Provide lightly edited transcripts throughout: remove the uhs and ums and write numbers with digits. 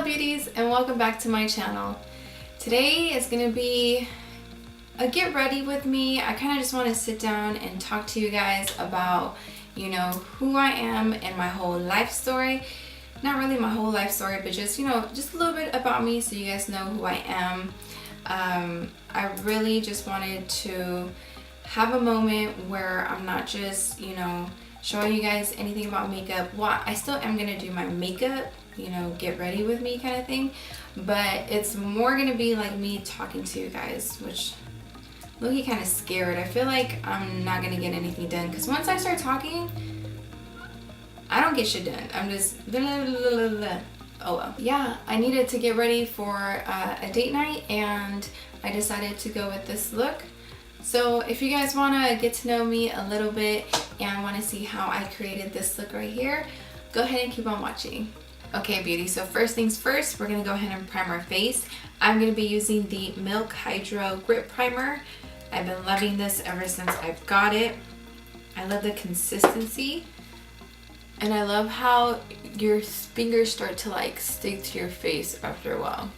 beauties, and welcome back to my channel. Today is gonna be a get ready with me. I kind of just want to sit down and talk to you guys about, you know, who I am and my whole life story. Not really my whole life story, but just, you know, just a little bit about me so you guys know who I am. I really just wanted to have a moment where I'm not just, you know, showing you guys anything about makeup. Well, I still am gonna do my makeup, you know, get ready with me kind of thing, but it's more gonna be like me talking to you guys, which look, kind of scared. I feel like I'm not gonna get anything done because once I start talking, I don't get shit done. I'm just blah, blah, blah, blah, blah. Oh well. Yeah, I needed to get ready for a date night, and I decided to go with this look. So if you guys want to get to know me a little bit and want to see how I created this look right here, go ahead and keep on watching. Okay, beauty, so first things first, we're going to go ahead and prime our face. I'm going to be using the Milk Hydro Grip Primer. I've been loving this ever since I've got it. I love the consistency, and I love how your fingers start to like stick to your face after a while.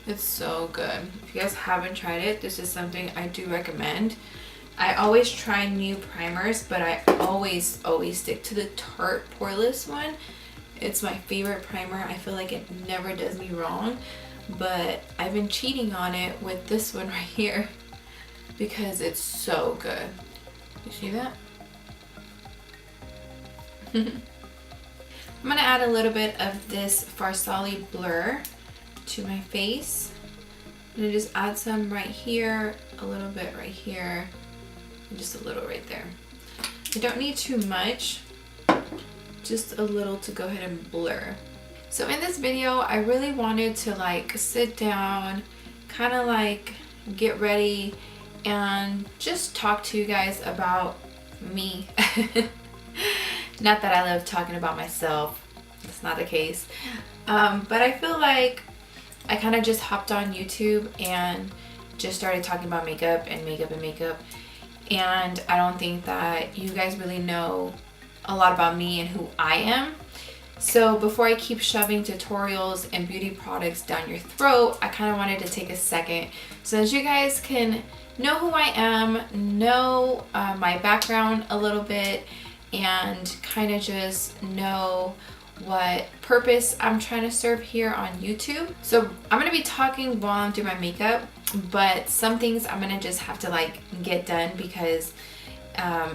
It's so good. If you guys haven't tried it, this is something I do recommend. I always try new primers, but I always stick to the Tarte Poreless one. It's my favorite primer. I feel like it never does me wrong, but I've been cheating on it with this one right here because it's so good. You see that? I'm gonna add a little bit of this Farsali Blur to my face. I'm gonna just add some right here, a little bit right here, and just a little right there. I don't need too much, just a little to go ahead and blur. So in this video, I really wanted to like sit down, kind of like get ready and just talk to you guys about me. Not that I love talking about myself, that's not the case. But I feel like I kind of just hopped on YouTube and just started talking about makeup and makeup and makeup. And I don't think that you guys really know a lot about me and who I am. So before I keep shoving tutorials and beauty products down your throat, I kind of wanted to take a second so that you guys can know who I am, know my background a little bit, and kind of just know what purpose I'm trying to serve here on YouTube. So I'm gonna be talking while I'm doing my makeup, but some things I'm gonna just have to like get done because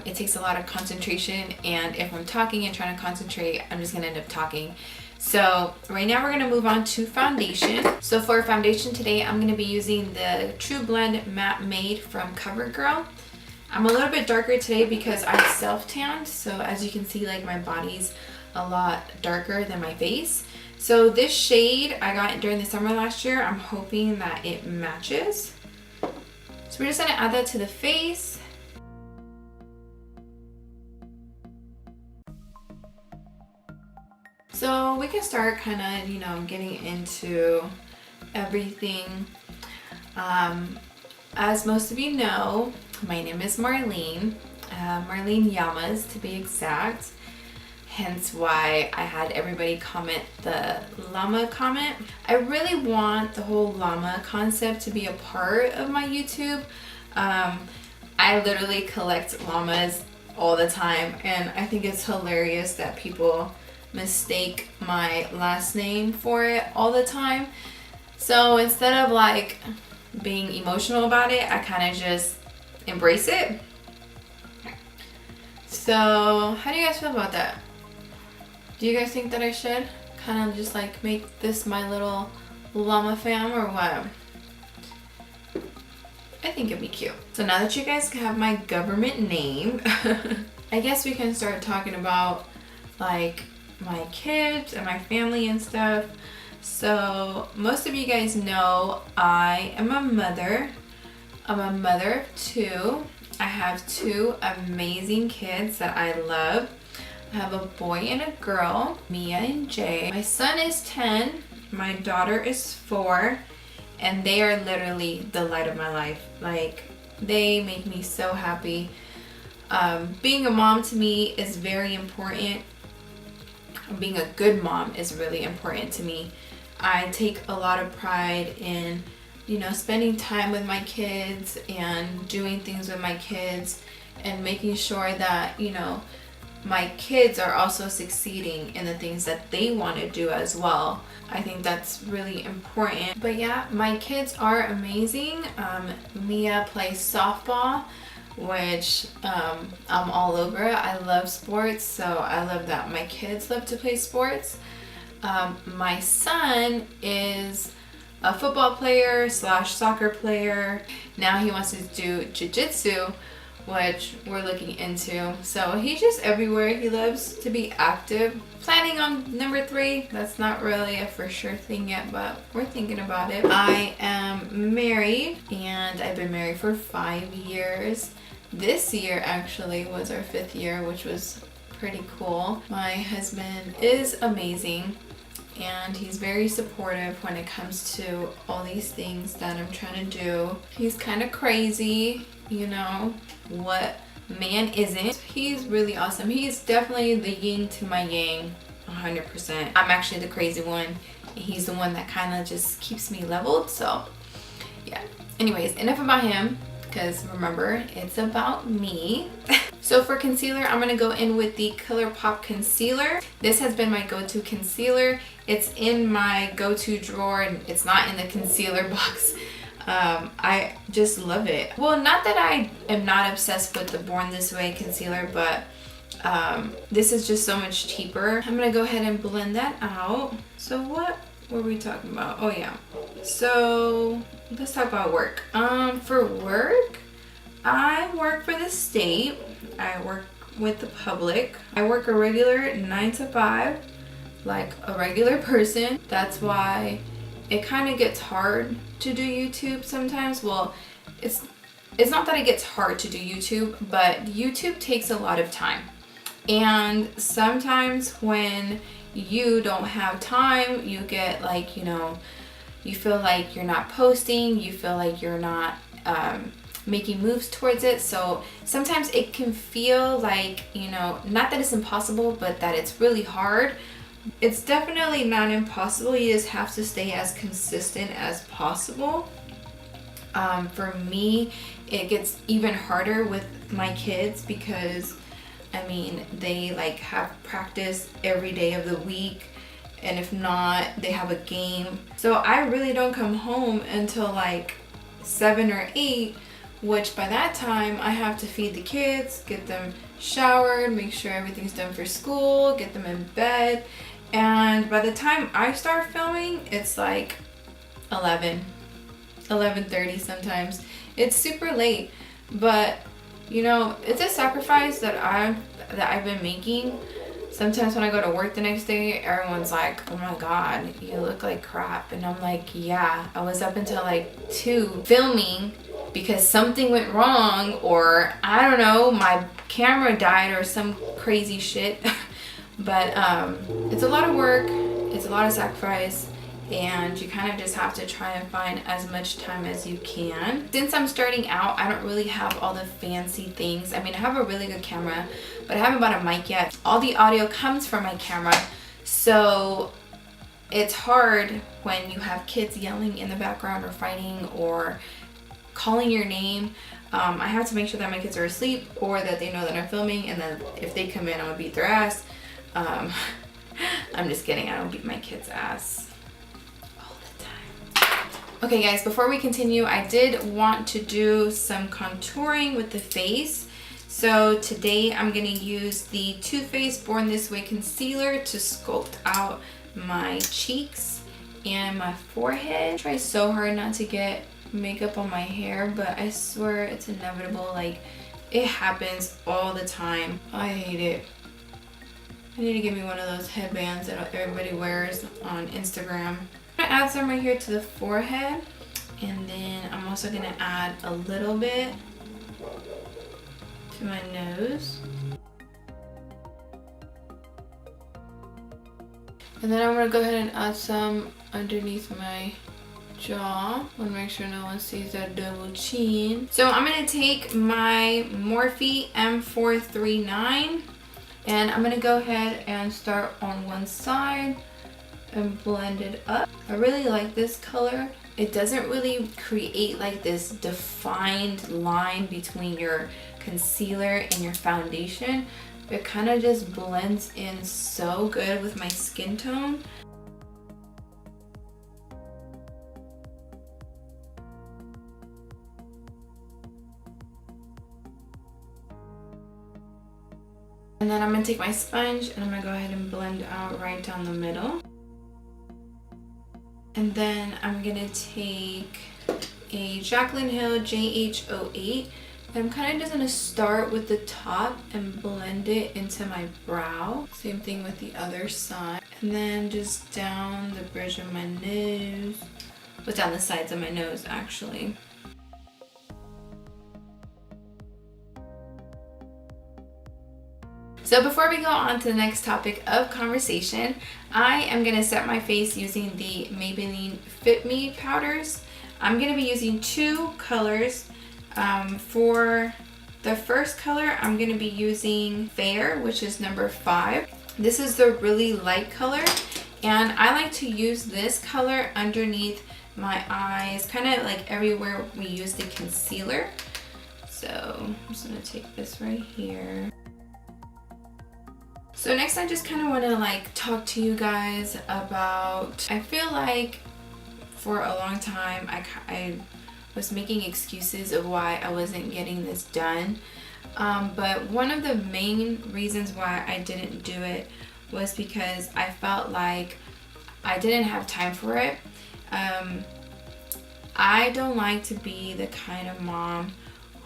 it takes a lot of concentration, and if I'm talking and trying to concentrate, I'm just gonna end up talking. So right now we're gonna move on to foundation. So for foundation today, I'm gonna be using the TRUBLEND Matte Made from COVERGIRL. I'm a little bit darker today because I self-tanned, so as you can see, like my body's a lot darker than my face. So this shade I got during the summer last year. I'm hoping that it matches. So we're just gonna add that to the face. So we can start kind of, you know, getting into everything. As most of you know, my name is Marlene, Marlene Llamas to be exact. Hence why I had everybody comment the llama comment. I really want the whole llama concept to be a part of my YouTube. I literally collect llamas all the time, and I think it's hilarious that people mistake my last name for it all the time. So instead of like being emotional about it, I kind of just embrace it. So how do you guys feel about that? Do you guys think that I should kind of just like make this my little llama fam or what? I think it'd be cute. So now that you guys have my government name, I guess we can start talking about like my kids and my family and stuff. So most of you guys know I am a mother. I'm a mother of two. I have two amazing kids that I love. I have a boy and a girl, Mia and Jay. My son is 10, my daughter is 4, and they are literally the light of my life. Like, they make me so happy. Being a mom to me is very important. being a good mom is really important to me. I take a lot of pride in, you know, spending time with my kids and doing things with my kids and making sure that, you know, my kids are also succeeding in the things that they want to do as well. I think that's really important. But yeah, my kids are amazing. Mia plays softball, which I'm all over. I love sports, so I love that my kids love to play sports. My son is a football player / soccer player. Now he wants to do jiu-jitsu, which we're looking into. So he's just everywhere. He loves to be active. Planning on number 3. That's not really a for sure thing yet, but we're thinking about it. I am married, and I've been married for 5 years. This year actually was our 5th year, which was pretty cool. My husband is amazing, and he's very supportive when it comes to all these things that I'm trying to do. He's kind of crazy, you know, what man isn't. He's really awesome. He's definitely the yin to my yang, 100%. I'm actually the crazy one. He's the one that kind of just keeps me leveled. So yeah, anyways, enough about him, because remember, it's about me. So for concealer, I'm going to go in with the ColourPop concealer. This has been my go-to concealer. It's in my go-to drawer, and it's not in the concealer box. I just love it. Well, not that I am not obsessed with the Born This Way concealer, but this is just so much cheaper. I'm going to go ahead and blend that out. So what were we talking about? Oh yeah. So let's talk about work. For work, I work for the state. I work with the public. I work a regular 9 to 5, like a regular person. That's why it kind of gets hard to do YouTube sometimes. Well, it's not that it gets hard to do YouTube, but YouTube takes a lot of time. And sometimes when you don't have time, you get like, you know, you feel like you're not posting, you feel like you're not making moves towards it. So sometimes it can feel like, you know, not that it's impossible, but that it's really hard. It's definitely not impossible. You just have to stay as consistent as possible. For me, it gets even harder with my kids because, I mean, they like have practice every day of the week, and if not, they have a game. So I really don't come home until like 7 or 8, which by that time I have to feed the kids, get them showered, make sure everything's done for school, get them in bed. And by the time I start filming, it's like 11:30 sometimes. It's super late, but you know, it's a sacrifice that I've been making. Sometimes when I go to work the next day, everyone's like, oh my god, you look like crap. And I'm like, yeah, I was up until like 2 filming because something went wrong, or I don't know, my camera died or some crazy shit. But it's a lot of work, it's a lot of sacrifice, and you kind of just have to try and find as much time as you can. Since I'm starting out, I don't really have all the fancy things. I mean, I have a really good camera, but I haven't bought a mic yet. All the audio comes from my camera, so it's hard when you have kids yelling in the background or fighting or calling your name. I have to make sure that my kids are asleep or that they know that I'm filming, and then if they come in, I'm gonna beat their ass. I'm just kidding, I don't beat my kids' ass all the time. Okay guys, before we continue, I did want to do some contouring with the face. So today I'm going to use the Too Faced Born This Way concealer to sculpt out my cheeks and my forehead. I try so hard not to get makeup on my hair, but I swear it's inevitable. Like, it happens all the time. I hate it. I need to get me one of those headbands that everybody wears on Instagram. I'm gonna add some right here to the forehead, and then I'm also gonna add a little bit to my nose. And then I'm gonna go ahead and add some underneath my jaw. I want to make sure no one sees that double chin. So I'm gonna take my Morphe M439 And I'm gonna go ahead and start on one side and blend it up. I really like this color. It doesn't really create like this defined line between your concealer and your foundation. It kind of just blends in so good with my skin tone. And then I'm gonna take my sponge and I'm gonna go ahead and blend out right down the middle. And then I'm gonna take a Jaclyn Hill JH08. And I'm kind of just gonna start with the top and blend it into my brow. Same thing with the other side. And then just down the bridge of my nose. Well, down the sides of my nose, actually. So before we go on to the next topic of conversation, I am going to set my face using the Maybelline Fit Me powders. I'm going to be using two colors. For the first color, I'm going to be using Fair, which is number 5. This is the really light color, and I like to use this color underneath my eyes, kind of like everywhere we use the concealer. So I'm just going to take this right here. So next I just kind of want to like talk to you guys about, I feel like for a long time I was making excuses of why I wasn't getting this done. But one of the main reasons why I didn't do it was because I felt like I didn't have time for it. I don't like to be the kind of mom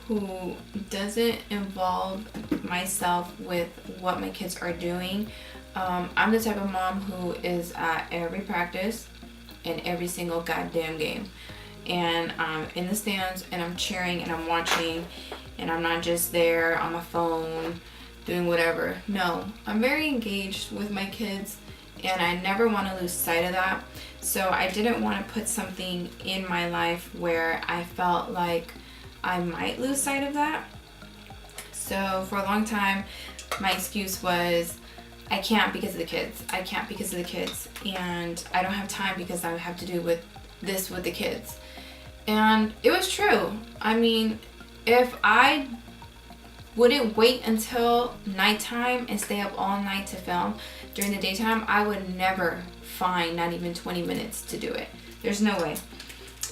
who doesn't involve myself with what my kids are doing. I'm the type of mom who is at every practice and every single goddamn game. And I'm in the stands and I'm cheering and I'm watching, and I'm not just there on my phone doing whatever. No, I'm very engaged with my kids and I never want to lose sight of that. So I didn't want to put something in my life where I felt like I might lose sight of that. So for a long time, my excuse was, I can't because of the kids. I can't because of the kids. And I don't have time because I have to do with this with the kids. And it was true. I mean, if I wouldn't wait until nighttime and stay up all night to film during the daytime, I would never find not even 20 minutes to do it. There's no way.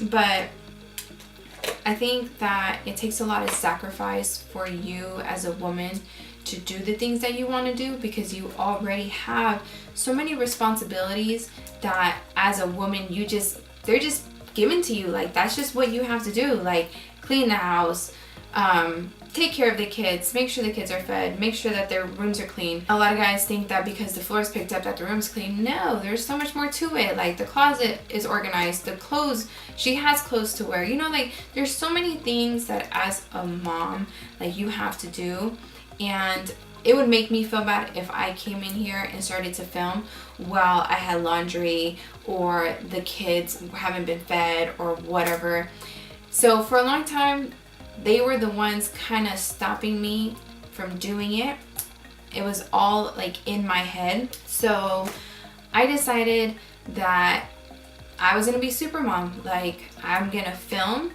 But I think that it takes a lot of sacrifice for you as a woman to do the things that you want to do, because you already have so many responsibilities that as a woman they're just given to you. Like, that's just what you have to do. Like, clean the house, take care of the kids, make sure the kids are fed, make sure that their rooms are clean. A lot of guys think that because the floor's picked up that the room's clean. No, there's so much more to it. Like, the closet is organized, the clothes, she has clothes to wear. You know, like, there's so many things that as a mom, like, you have to do. And it would make me feel bad if I came in here and started to film while I had laundry or the kids haven't been fed or whatever. So for a long time, they were the ones kind of stopping me from doing it. It was all like in my head. So I decided that I was gonna be super mom. Like, I'm gonna film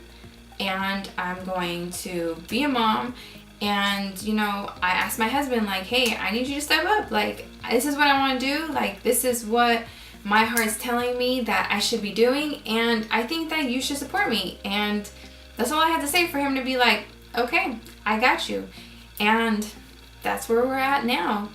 and I'm going to be a mom. And, you know, I asked my husband, like, hey, I need you to step up. Like, this is what I want to do. Like, this is what my heart's telling me that I should be doing. And I think that you should support me. And that's all I had to say for him to be like, okay, I got you. And that's where we're at now.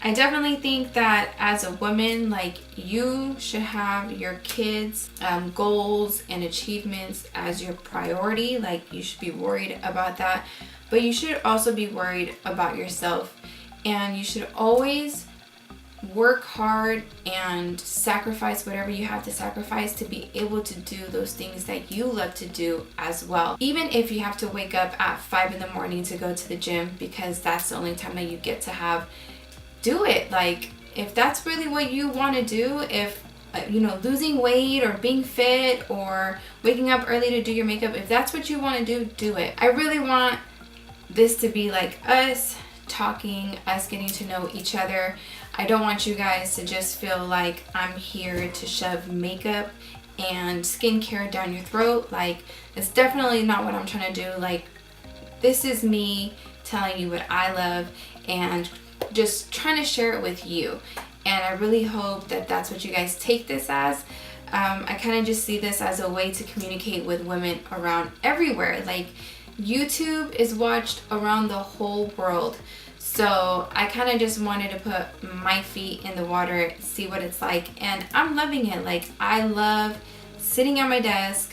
I definitely think that as a woman, like, you should have your kids' goals and achievements as your priority. Like, you should be worried about that. But you should also be worried about yourself, and you should always work hard and sacrifice whatever you have to sacrifice to be able to do those things that you love to do as well. Even if you have to wake up at 5 in the morning to go to the gym because that's the only time that you get to do it. Like, if that's really what you want to do, if you know, losing weight or being fit or waking up early to do your makeup, if that's what you want to do, do it. I really want this to be like us talking, us getting to know each other. I don't want you guys to just feel like I'm here to shove makeup and skincare down your throat. Like, it's definitely not what I'm trying to do. Like, this is me telling you what I love and just trying to share it with you. And I really hope that that's what you guys take this as. I kind of just see this as a way to communicate with women around everywhere. Like, YouTube is watched around the whole world. So I kind of just wanted to put my feet in the water, see what it's like, and I'm loving it. Like, I love sitting at my desk,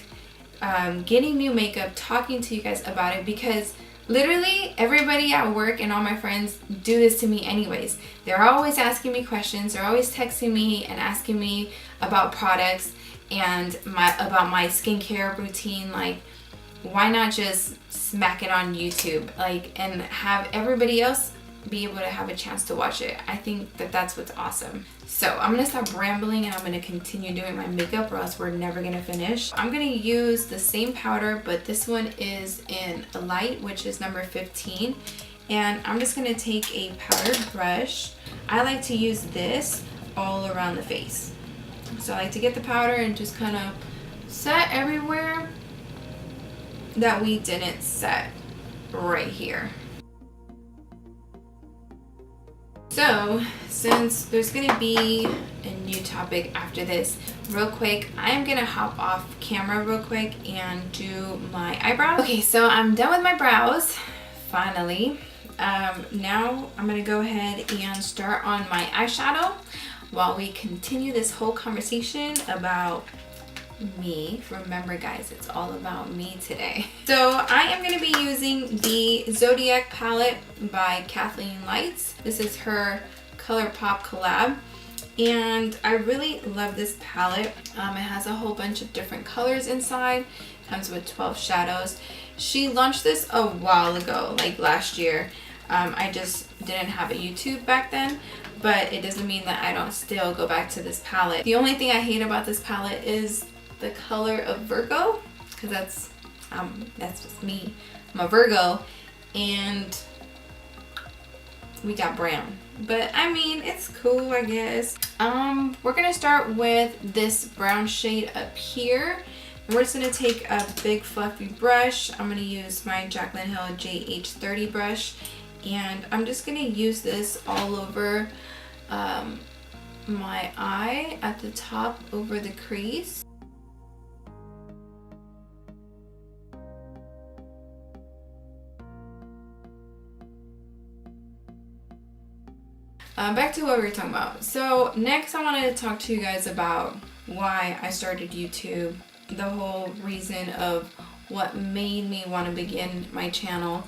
getting new makeup, talking to you guys about it, because literally everybody at work and all my friends do this to me anyways. They're always asking me questions, they're always texting me and asking me about products and about my skincare routine. Like, why not just smack it on YouTube, like, and have everybody else be able to have a chance to watch it? I think that that's what's awesome. So I'm gonna stop rambling and I'm gonna continue doing my makeup, or else we're never gonna finish. I'm gonna use the same powder, but this one is in a light, which is number 15. And I'm just gonna take a powder brush. I like to use this all around the face. So I like to get the powder and just kind of set everywhere that we didn't set right here. So since there's gonna be a new topic after this, real quick, I am gonna hop off camera real quick and do my eyebrows. Okay, so I'm done with my brows, finally. Now I'm gonna go ahead and start on my eyeshadow while we continue this whole conversation about me. Remember guys, it's all about me today. So I am going to be using the Zodiac palette by Kathleen Lights. This is her ColourPop collab, and I really love this palette. It has a whole bunch of different colors inside, comes with 12 shadows. She launched this a while ago, like last year. I just didn't have a YouTube back then, but it doesn't mean that I don't still go back to this palette. The only thing I hate about this palette is the color of Virgo, because that's just me. I'm a Virgo, and we got brown, but I mean, it's cool, I guess. We're gonna start with this brown shade up here. We're just gonna take a big fluffy brush. I'm gonna use my Jaclyn Hill JH30 brush, and I'm just gonna use this all over my eye at the top over the crease. Back to what we were talking about. So next I wanted to talk to you guys about why I started YouTube, the whole reason of what made me want to begin my channel.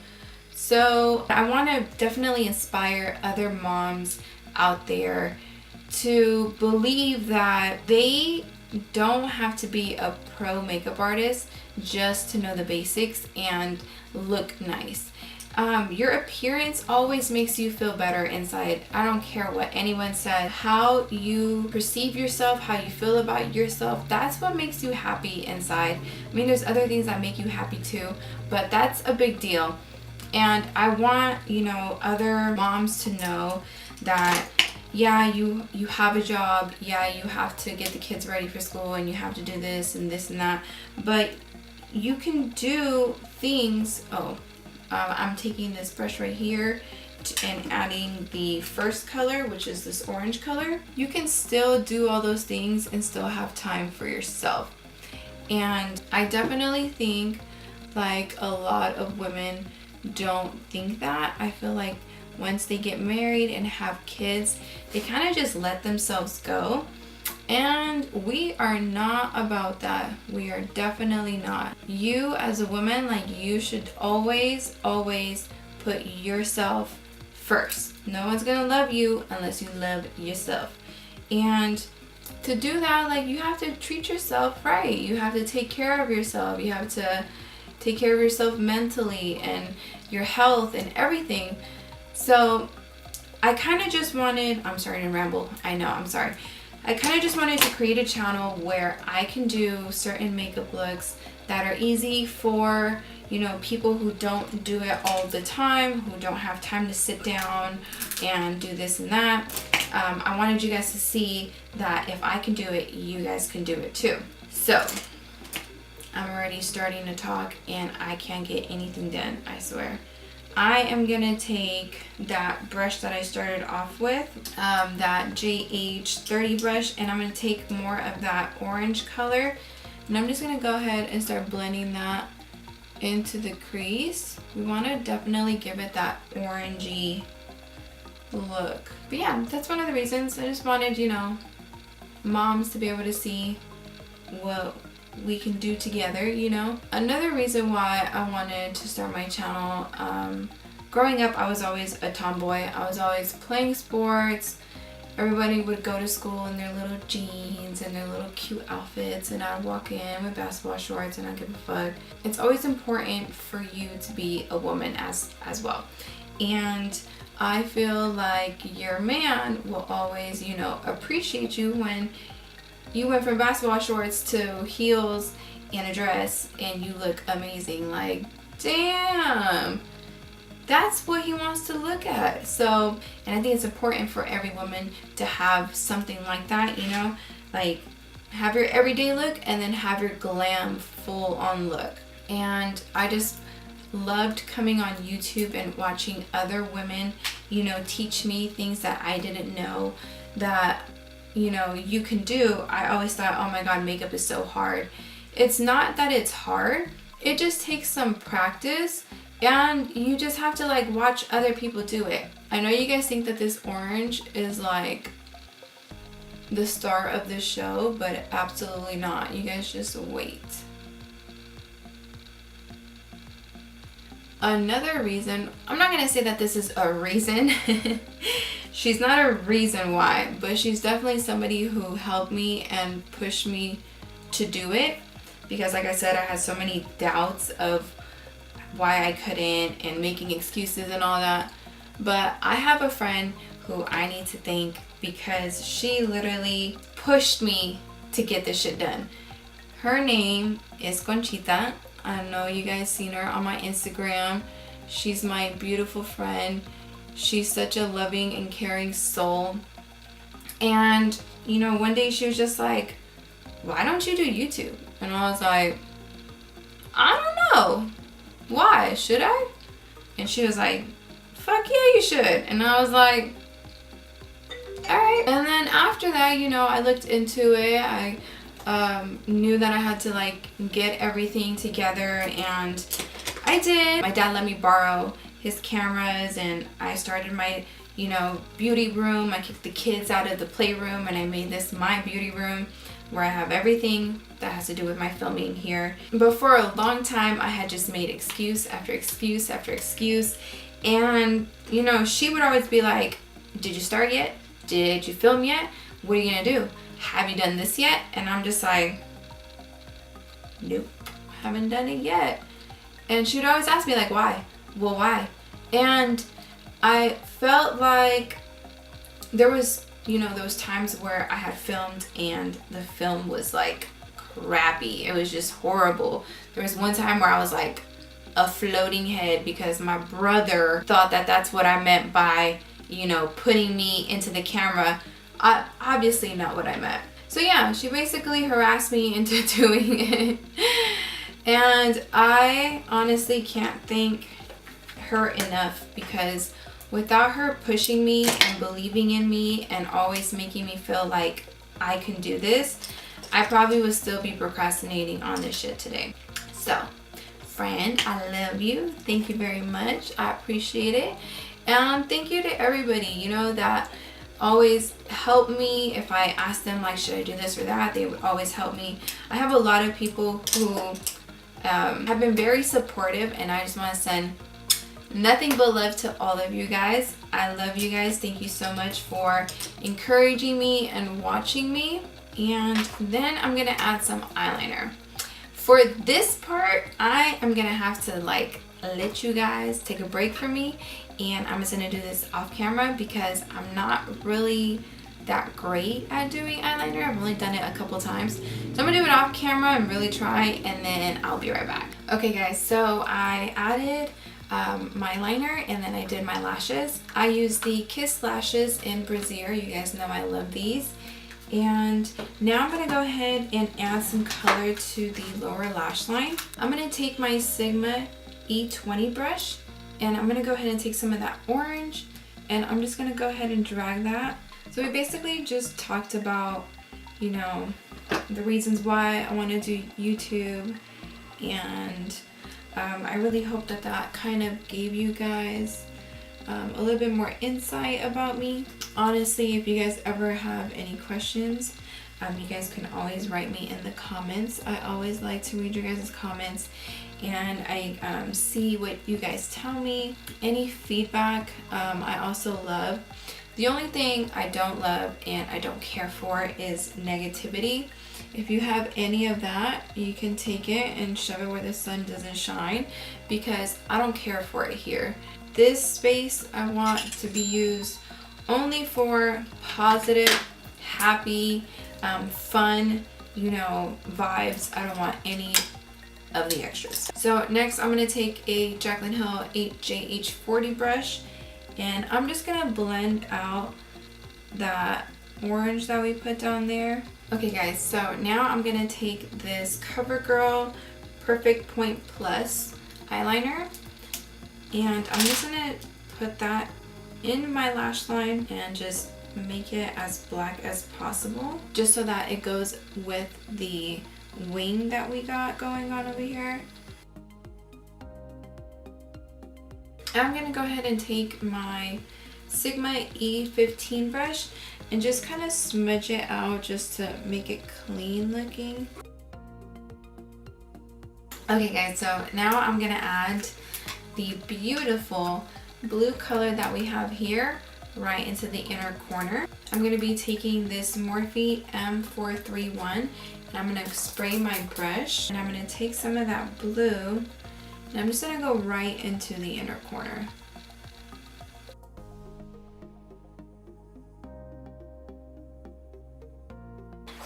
So I want to definitely inspire other moms out there to believe that they don't have to be a pro makeup artist just to know the basics and look nice. Your appearance always makes you feel better inside. I don't care what anyone said. How you perceive yourself, how you feel about yourself, that's what makes you happy inside. I mean, there's other things that make you happy too, but that's a big deal. And I want, you know, other moms to know that, yeah, you have a job, yeah, you have to get the kids ready for school, and you have to do this and that, but you can do things. I'm taking this brush right here and adding the first color, which is this orange color. You can still do all those things and still have time for yourself. And I definitely think like a lot of women don't think that. I feel like once they get married and have kids, they kind of just let themselves go. And we are not about that. We are definitely not. You as a woman, like, you should always put yourself first. No one's gonna love you unless you love yourself. And to do that, like, you have to treat yourself right. You have to take care of yourself. You have to take care of yourself mentally and your health and everything. So I kind of just wanted, I'm sorry to ramble. I know, I'm sorry. I kind of just wanted to create a channel where I can do certain makeup looks that are easy for, you know, people who don't do it all the time, who don't have time to sit down and do this and that. I wanted you guys to see that if I can do it, you guys can do it too. So I'm already starting to talk and I can't get anything done, I swear. I am gonna take that brush that I started off with, that JH30 brush, and I'm gonna take more of that orange color, and I'm just gonna go ahead and start blending that into the crease. We wanna definitely give it that orangey look. But yeah, that's one of the reasons. I just wanted, you know, moms to be able to see what we can do together, you know. Another reason why I wanted to start my channel, growing up I was always a tomboy. I was always playing sports. Everybody would go to school in their little jeans and their little cute outfits, and I'd walk in with basketball shorts and I give a fuck. It's always important for you to be a woman as well. And I feel like your man will always, you know, appreciate you when you went from basketball shorts to heels and a dress and you look amazing. Like, damn, that's what he wants to look at. So, and I think it's important for every woman to have something like that, you know, like have your everyday look and then have your glam full on look. And I just loved coming on YouTube and watching other women, you know, teach me things that I didn't know that, you know, you can do. I always thought, oh my god, makeup is so hard. It's not that it's hard, it just takes some practice, and you just have to like watch other people do it. I know you guys think that this orange is like the star of the show, but absolutely not. You guys just wait. Another reason, I'm not gonna say that this is a reason. She's not a reason why, but she's definitely somebody who helped me and pushed me to do it, because like I said, I had so many doubts of why I couldn't and making excuses and all that. But I have a friend who I need to thank, because she literally pushed me to get this shit done. Her name is Conchita. I know you guys seen her on my Instagram. She's my beautiful friend. She's such a loving and caring soul. And, you know, one day she was just like, why don't you do YouTube? And I was like, I don't know. Why? Should I? And she was like, fuck yeah, you should. And I was like, alright. And then after that, you know, I looked into it. I knew that I had to like get everything together, and I did. My dad let me borrow his cameras, and I started my, you know, beauty room. I kicked the kids out of the playroom and I made this my beauty room, where I have everything that has to do with my filming here. But for a long time I had just made excuse after excuse after excuse, and you know, she would always be like, did you start yet? Did you film yet? What are you gonna do? Have you done this yet? And I'm just like, nope, haven't done it yet. And she would always ask me like, why? Well, why? And I felt like there was, you know, those times where I had filmed and the film was like crappy. It was just horrible. There was one time where I was like a floating head because my brother thought that that's what I meant by, you know, putting me into the camera. Obviously not what I meant. So yeah, she basically harassed me into doing it. And I honestly can't thank her enough, because without her pushing me and believing in me and always making me feel like I can do this, I probably would still be procrastinating on this shit today. So, friend, I love you. Thank you very much. I appreciate it. And thank you to everybody, you know, that always help me. If I ask them like, should I do this or that, they would always help me. I have a lot of people who have been very supportive, and I just want to send nothing but love to all of you guys. I love you guys. Thank you so much for encouraging me and watching me. And then I'm gonna add some eyeliner. For this part, I am gonna have to like let you guys take a break from me, and I'm just gonna do this off camera because I'm not really that great at doing eyeliner. I've only done it a couple times. So I'm gonna do it off camera and really try, and then I'll be right back. Okay guys, so I added my liner and then I did my lashes. I used the Kiss lashes in Brazier. You guys know I love these. And now I'm going to go ahead and add some color to the lower lash line. I'm going to take my Sigma E20 brush and I'm going to go ahead and take some of that orange and I'm just going to go ahead and drag that. So we basically just talked about, you know, the reasons why I want to do YouTube, and I really hope that that kind of gave you guys a little bit more insight about me. Honestly, if you guys ever have any questions, you guys can always write me in the comments. I always like to read your guys' comments and I see what you guys tell me. Any feedback I also love. The only thing I don't love and I don't care for is negativity. If you have any of that, you can take it and shove it where the sun doesn't shine, because I don't care for it here. This space I want to be used only for positive, happy, fun, you know, vibes. I don't want any of the extras. So next I'm going to take a Jaclyn Hill 8JH40 brush and I'm just going to blend out that orange that we put down there. Okay guys, so now I'm going to take this COVERGIRL Perfect Point Plus eyeliner and I'm just going to put that in my lash line and just make it as black as possible, just so that it goes with the wing that we got going on over here. I'm going to go ahead and take my Sigma E15 brush and just kind of smudge it out just to make it clean looking. Okay guys, so now I'm going to add the beautiful blue color that we have here right into the inner corner. I'm going to be taking this Morphe M431 and I'm going to spray my brush and I'm going to take some of that blue and I'm just going to go right into the inner corner.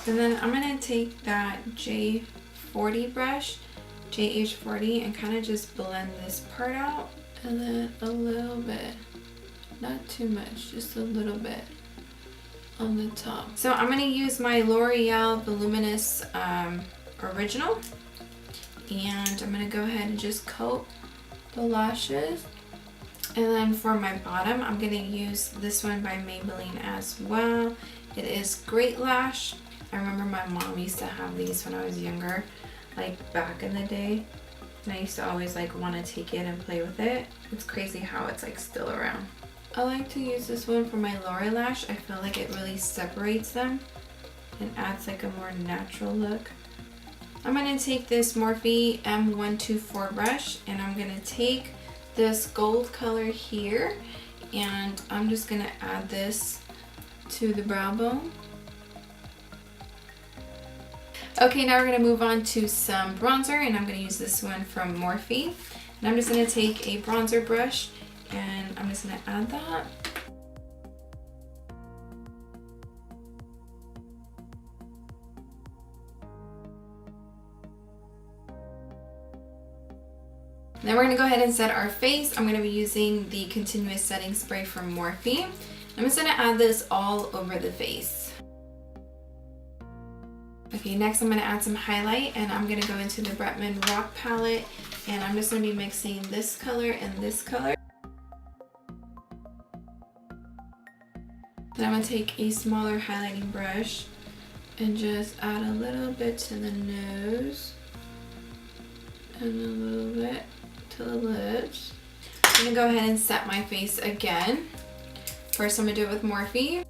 And then I'm going to take that J40 brush, JH40, and kind of just blend this part out. And then a little bit, not too much, just a little bit on the top. So I'm going to use my L'Oreal Voluminous Original. And I'm going to go ahead and just coat the lashes. And then for my bottom, I'm going to use this one by Maybelline as well. It is Great Lash. I remember my mom used to have these when I was younger, like back in the day. And I used to always like want to take it and play with it. It's crazy how it's like still around. I like to use this one for my lower lash. I feel like it really separates them and adds like a more natural look. I'm going to take this Morphe M124 brush and I'm going to take this gold color here and I'm just going to add this to the brow bone. Okay, now we're going to move on to some bronzer and I'm going to use this one from Morphe. And I'm just going to take a bronzer brush and I'm just going to add that. Then we're going to go ahead and set our face. I'm going to be using the Continuous Setting Spray from Morphe. I'm just going to add this all over the face. Okay, next I'm going to add some highlight and I'm going to go into the BRETMAN'S Rock palette and I'm just going to be mixing this color and this color. Then I'm going to take a smaller highlighting brush and just add a little bit to the nose and a little bit to the lips. I'm going to go ahead and set my face again. First I'm going to do it with Morphe.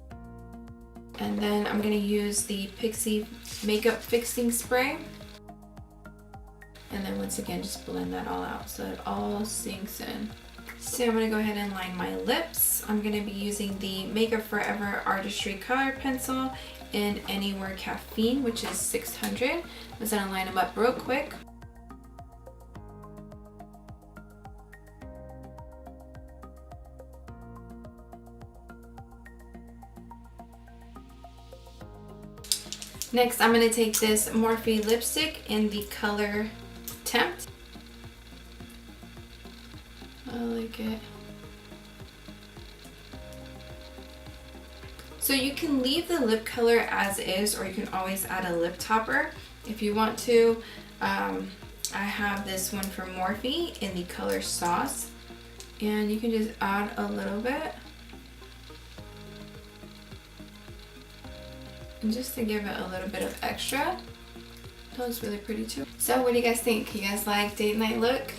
And then I'm going to use the PIXI Makeup Fixing Spray. And then once again, just blend that all out so it all sinks in. So I'm going to go ahead and line my lips. I'm going to be using the Makeup Forever Artistry Color Pencil in Anywhere Caffeine, which is 600. I'm just going to line them up real quick. Next, I'm going to take this Morphe lipstick in the color Tempt. like it. So you can leave the lip color as is, or you can always add a lip topper if you want to. I have this one from Morphe in the color Sauce, and you can just add a little bit. And just to give it a little bit of extra. That looks really pretty too. So what do you guys think? You guys like date night look?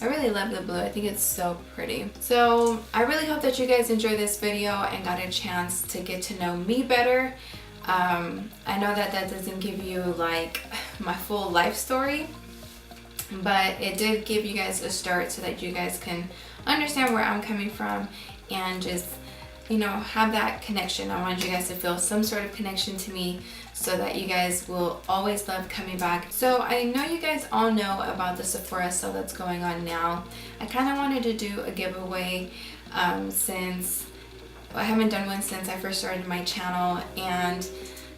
I really love the blue. I think it's so pretty. So I really hope that you guys enjoyed this video and got a chance to get to know me better. I know that that doesn't give you like my full life story, but it did give you guys a start so that you guys can understand where I'm coming from and just, you know, have that connection. I wanted you guys to feel some sort of connection to me so that you guys will always love coming back. So I know you guys all know about the Sephora sale that's going on now. I kind of wanted to do a giveaway since I haven't done one since I first started my channel, and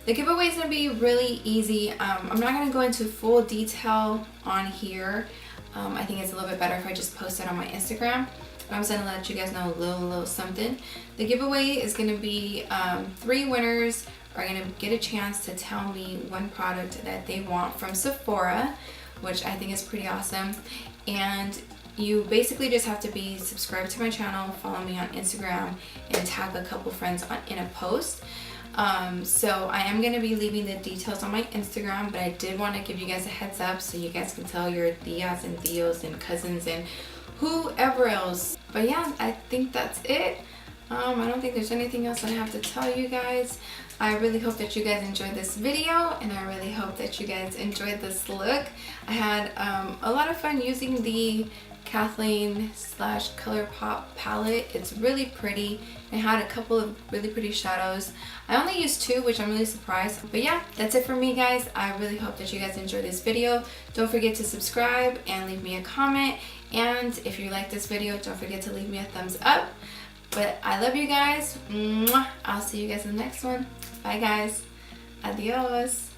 the giveaway is going to be really easy. I'm not going to go into full detail on here. I think it's a little bit better if I just post it on my Instagram. But I'm just going to let you guys know a little something. The giveaway is going to be 3 winners are going to get a chance to tell me one product that they want from Sephora, which I think is pretty awesome. And you basically just have to be subscribed to my channel, follow me on Instagram, and tag a couple friends in a post. So I am going to be leaving the details on my Instagram, but I did want to give you guys a heads up so you guys can tell your tias and tios and cousins and whoever else. But yeah, I think that's it. I don't think there's anything else I have to tell you guys. I really hope that you guys enjoyed this video, and I really hope that you guys enjoyed this look. I had a lot of fun using the Kathleen / ColourPop palette. It's really pretty. It had a couple of really pretty shadows. I only used 2, which I'm really surprised. But yeah, that's it for me, guys. I really hope that you guys enjoyed this video. Don't forget to subscribe and leave me a comment. And if you like this video, don't forget to leave me a thumbs up. But I love you guys. Mwah. I'll see you guys in the next one. Bye, guys. Adios.